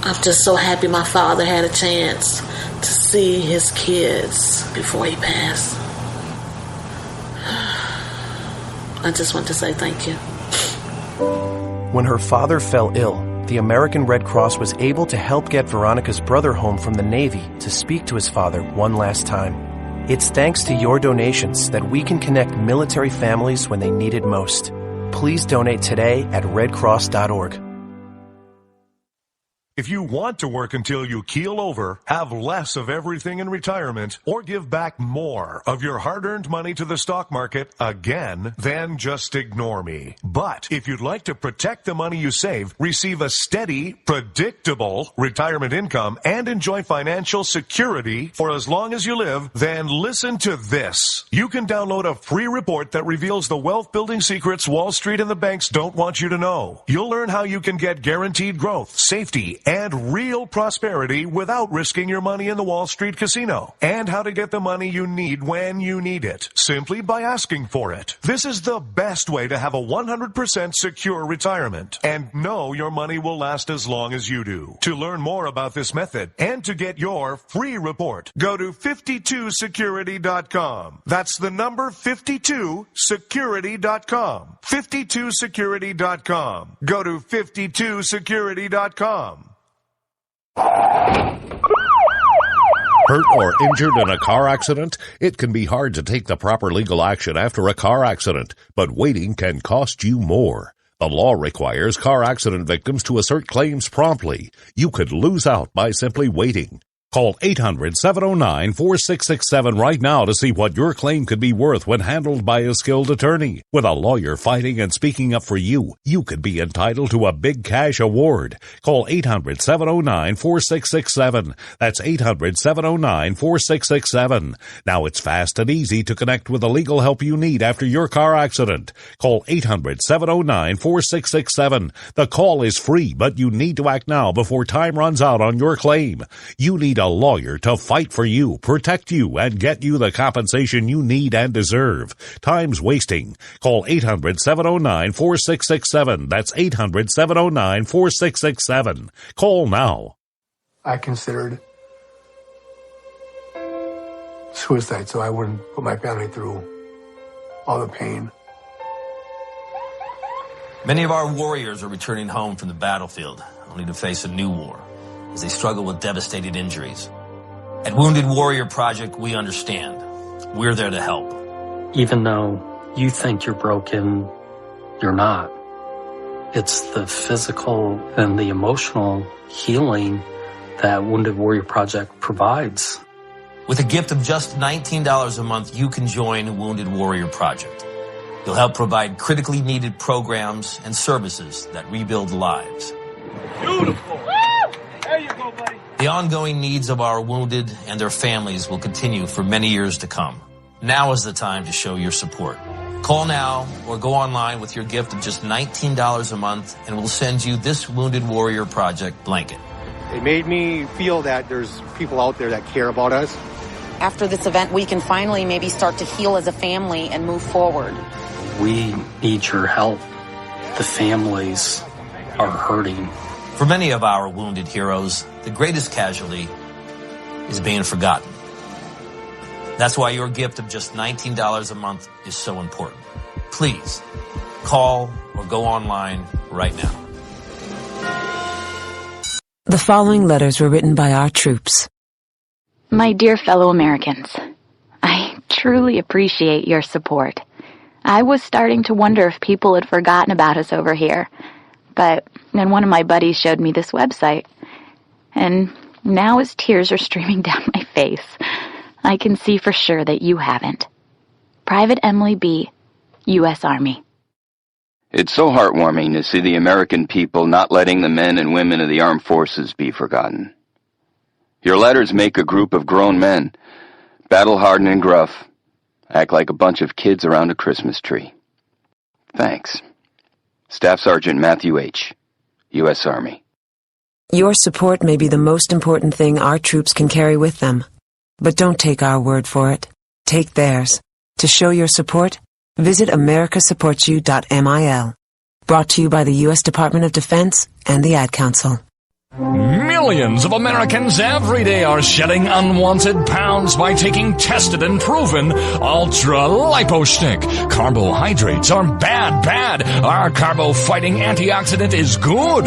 I'm just so happy my father had a chance to see his kids before he passed. I just want to say thank you. When her father fell ill, the American Red Cross was able to help get Veronica's brother home from the Navy to speak to his father one last time. It's thanks to your donations that we can connect military families when they need it most. Please donate today at redcross.org. If you want to work until you keel over, have less of everything in retirement, or give back more of your hard-earned money to the stock market again, then just ignore me. But if you'd like to protect the money you save, receive a steady, predictable retirement income, and enjoy financial security for as long as you live, then listen to this. You can download a free report that reveals the wealth-building secrets Wall Street and the banks don't want you to know. You'll learn how you can get guaranteed growth, safety, and real prosperity without risking your money in the Wall Street casino, and how to get the money you need when you need it, simply by asking for it. This is the best way to have a 100% secure retirement and know your money will last as long as you do. To learn more about this method and to get your free report, go to 52security.com. That's the number 52security.com. 52security.com. Go to 52security.com. Hurt or injured in a car accident? It can be hard to take the proper legal action after a car accident, but waiting can cost you more. The law requires car accident victims to assert claims promptly. You could lose out by simply waiting. Call 800-709-4667 right now to see what your claim could be worth when handled by a skilled attorney. With a lawyer fighting and speaking up for you, you could be entitled to a big cash award. Call 800-709-4667. That's 800-709-4667. Now it's fast and easy to connect with the legal help you need after your car accident. Call 800-709-4667. The call is free, but you need to act now before time runs out on your claim. You need a lawyer to fight for you, protect you, and get you the compensation you need and deserve. Time's wasting. Call 800-709-4667. That's 800-709-4667. Call now. I considered suicide so I wouldn't put my family through all the pain. Many of our warriors are returning home from the battlefield, only to face a new war as they struggle with devastating injuries. At Wounded Warrior Project, we understand. We're there to help. Even though you think you're broken, you're not. It's the physical and the emotional healing that Wounded Warrior Project provides. With a gift of just $19 a month, you can join Wounded Warrior Project. You'll help provide critically needed programs and services that rebuild lives. Beautiful. There you go, buddy. The ongoing needs of our wounded and their families will continue for many years to come. Now is the time to show your support. Call now or go online with your gift of just $19 a month and we'll send you this Wounded Warrior Project blanket. It made me feel that there's people out there that care about us. After this event, we can finally maybe start to heal as a family and move forward. We need your help. The families are hurting. For many of our wounded heroes, the greatest casualty is being forgotten. That's why your gift of just $19 a month is so important. Please, call or go online right now. The following letters were written by our troops. My dear fellow Americans, I truly appreciate your support. I was starting to wonder if people had forgotten about us over here. But then one of my buddies showed me this website, and now as tears are streaming down my face, I can see for sure that you haven't. Private Emily B., U.S. Army. It's so heartwarming to see the American people not letting the men and women of the armed forces be forgotten. Your letters make a group of grown men, battle-hardened and gruff, act like a bunch of kids around a Christmas tree. Thanks. Staff Sergeant Matthew H., U.S. Army. Your support may be the most important thing our troops can carry with them. But don't take our word for it. Take theirs. To show your support, visit americasupportsyou.mil. Brought to you by the U.S. Department of Defense and the Ad Council. Millions of Americans every day are shedding unwanted pounds by taking tested and proven Ultra Lipo Stick. Carbohydrates are bad. Our carbo-fighting antioxidant is good.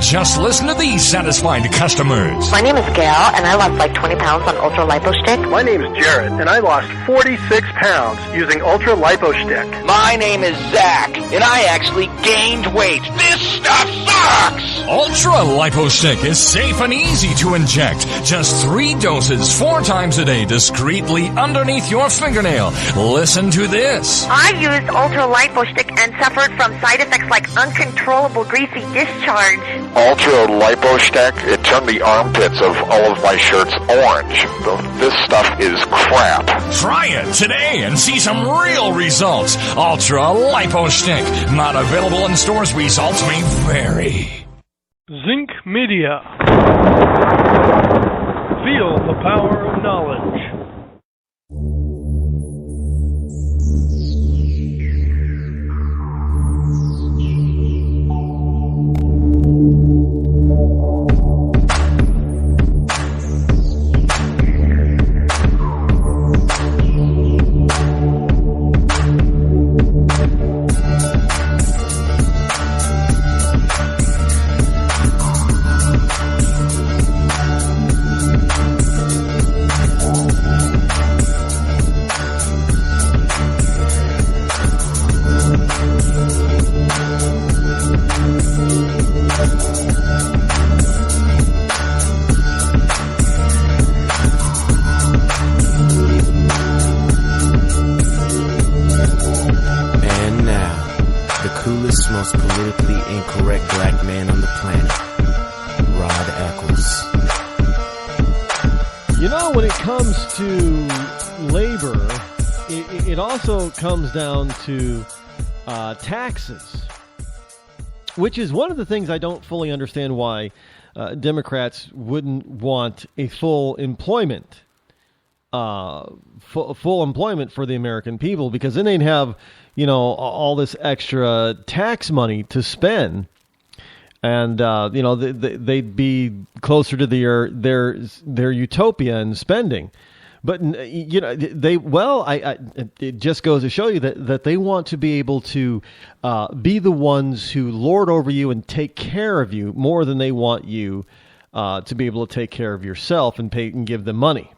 Just listen to these satisfied customers. My name is Gail, and I lost like 20 pounds on Ultra Lipo Stick. My name is Jared, and I lost 46 pounds using Ultra Lipo Stick. My name is Zach, and I actually gained weight. This stuff sucks! Ultra Lipo Stick is safe and easy to inject. Just 3 doses 4 times a day discreetly underneath your fingernail. Listen to this. I used Ultra Lipo Stick and suffered from side effects like uncontrollable greasy discharge. Ultra Lipo Stick, it turned the armpits of all of my shirts orange. This stuff is crap. Try it today and see some real results. Ultra Lipo Stick. Not available in stores. Results may vary. Zinc Media. Feel the power of knowledge. Most politically incorrect black man on the planet, Rod Eccles. You know, when it comes to labor, it also comes down to taxes, which is one of the things I don't fully understand why Democrats wouldn't want a full employment for the American people, because then they'd have, you know, all this extra tax money to spend, and you know, they'd be closer to their utopia in spending. But you know, it just goes to show you that they want to be able to be the ones who lord over you and take care of you more than they want you to be able to take care of yourself and pay and give them money.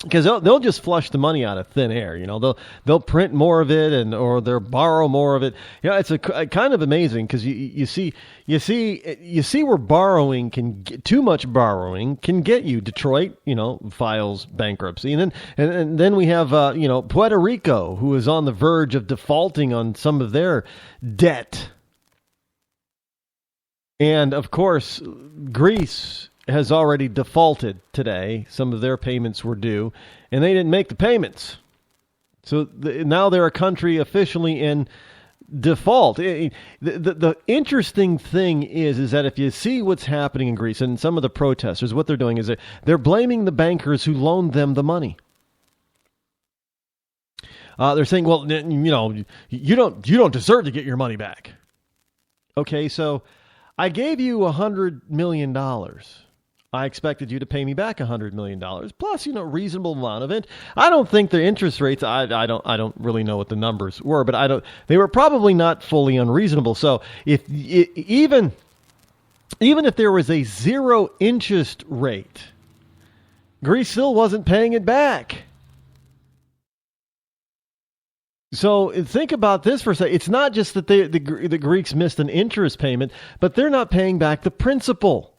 Because they'll just flush the money out of thin air, you know. They'll print more of it, or they'll borrow more of it. You know, it's a kind of amazing, because you see where borrowing too much borrowing can get you. Detroit, you know, files bankruptcy, and then we have you know, Puerto Rico, who is on the verge of defaulting on some of their debt, and of course Greece has already defaulted today. Some of their payments were due, and they didn't make the payments. So now they're a country officially in default. The interesting thing is that if you see what's happening in Greece, and some of the protesters, what they're doing is they're blaming the bankers who loaned them the money. They're saying, well, you know, you don't deserve to get your money back. Okay, so I gave you $100 million. I expected you to pay me back $100 million plus, you know, reasonable amount of it. I don't think the interest rates, I don't really know what the numbers were, but they were probably not fully unreasonable. So even if there was a 0 interest rate, Greece still wasn't paying it back. So think about this for a second. It's not just that the Greeks missed an interest payment, but they're not paying back the principal.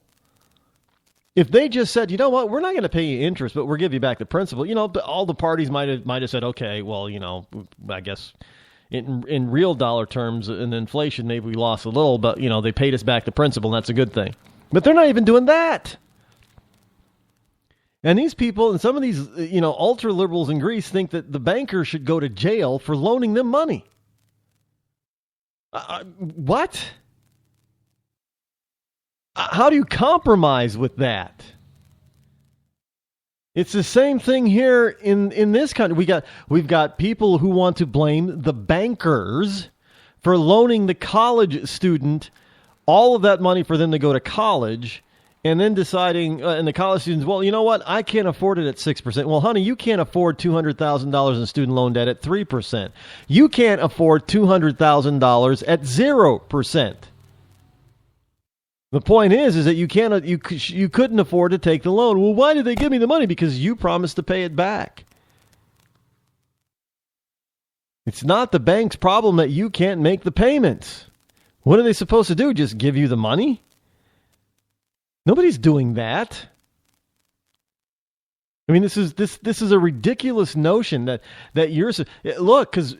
If they just said, you know what, we're not going to pay you interest, but we'll give you back the principal, you know, all the parties might have said, okay, well, you know, I guess in real dollar terms, in inflation, maybe we lost a little, but, you know, they paid us back the principal, and that's a good thing. But they're not even doing that. And these people, and some of these, you know, ultra liberals in Greece think that the banker should go to jail for loaning them money. What? How do you compromise with that? It's the same thing here in this country. We've got people who want to blame the bankers for loaning the college student all of that money for them to go to college, And then deciding, and the college students, well, you know what? I can't afford it at 6%. Well, honey, you can't afford $200,000 in student loan debt at 3%. You can't afford $200,000 at 0%. The point is that you couldn't afford to take the loan. Well, why did they give me the money? Because you promised to pay it back. It's not the bank's problem that you can't make the payments. What are they supposed to do? Just give you the money? Nobody's doing that. I mean, this is a ridiculous notion that you're look, because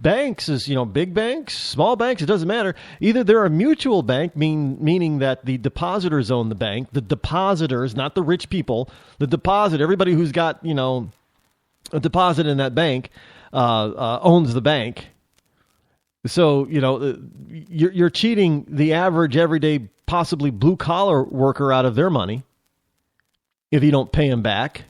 banks is big banks, small banks, it doesn't matter. Either they're a mutual bank, meaning that the depositors own the bank, the depositors, not the rich people, the deposit, everybody who's got a deposit in that bank owns the bank. So, you're cheating the average, everyday, possibly blue-collar worker out of their money if you don't pay them back.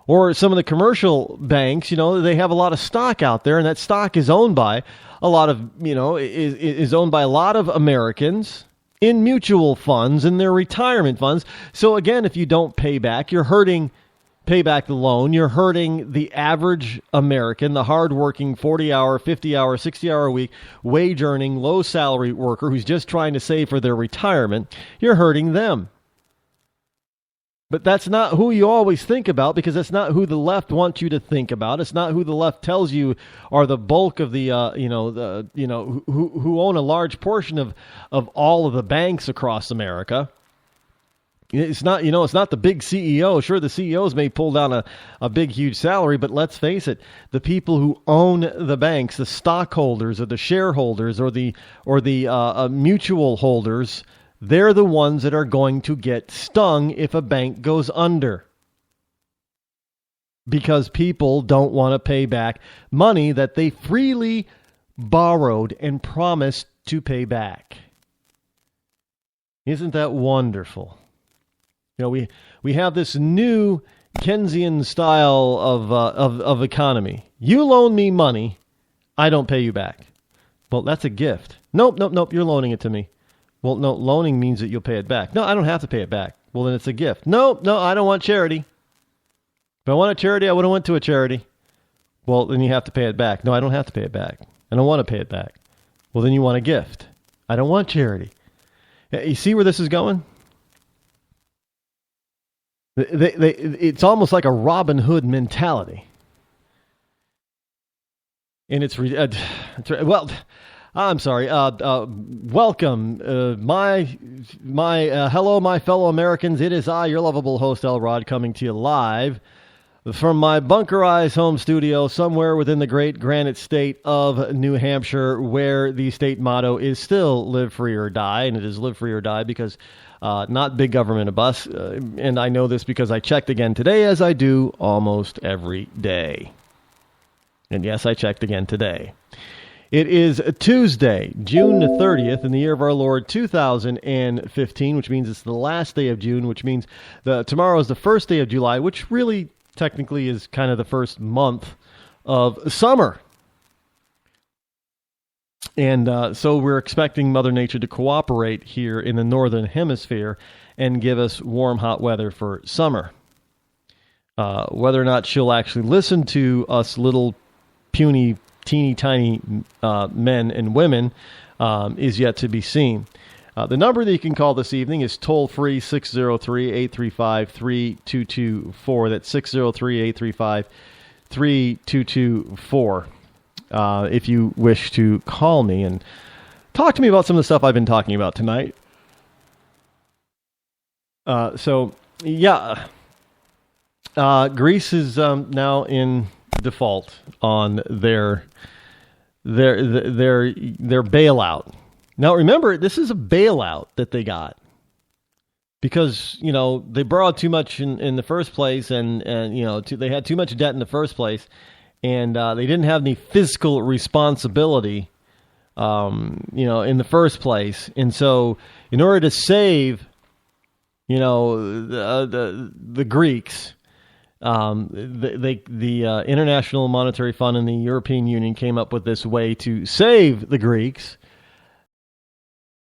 Or some of the commercial banks, they have a lot of stock out there, and that stock is owned by a lot of, is owned by a lot of Americans in mutual funds, in their retirement funds. So, again, if you don't pay back, pay back the loan, you're hurting the average American, the hardworking 40-hour, 50-hour, 60-hour a week, wage-earning, low-salary worker who's just trying to save for their retirement. You're hurting them. But that's not who you always think about, because that's not who the left wants you to think about. It's not who the left tells you are the bulk of the, who own a large portion of all of the banks across America. It's not, it's not the big CEO. Sure, the CEOs may pull down a big, huge salary, but let's face it, the people who own the banks, the stockholders or the shareholders or the mutual holders, they're the ones that are going to get stung if a bank goes under. Because people don't want to pay back money that they freely borrowed and promised to pay back. Isn't that wonderful? We have this new Keynesian style of economy. You loan me money, I don't pay you back. Well, that's a gift. Nope, you're loaning it to me. Well, no, loaning means that you'll pay it back. No, I don't have to pay it back. Well, then it's a gift. No, I don't want charity. If I wanted charity, I would have went to a charity. Well, then you have to pay it back. No, I don't have to pay it back. I don't want to pay it back. Well, then you want a gift. I don't want charity. You see where this is going? It's almost like a Robin Hood mentality. And well, I'm sorry. Welcome, hello, my fellow Americans. It is I, your lovable host, L. Rod, coming to you live from my bunkerized home studio somewhere within the great granite state of New Hampshire, where the state motto is still live free or die. And it is live free or die because not big government or bust. And I know this because I checked again today, as I do almost every day. And yes, I checked again today. It is Tuesday, June the 30th, in the year of our Lord 2015, which means it's the last day of June, which means tomorrow is the first day of July, which really technically is kind of the first month of summer. And so we're expecting Mother Nature to cooperate here in the Northern Hemisphere and give us warm, hot weather for summer. Whether or not she'll actually listen to us little puny, teeny tiny men and women is yet to be seen. The number that you can call this evening is toll-free 603-835-3224. That's 603-835-3224 if you wish to call me and talk to me about some of the stuff I've been talking about tonight. Greece is now in default on their bailout. Now remember, this is a bailout that they got because they borrowed too much in the first place, and they had too much debt in the first place, and they didn't have any fiscal responsibility in the first place, and so in order to save the Greeks, the International Monetary Fund and the European Union came up with this way to save the Greeks,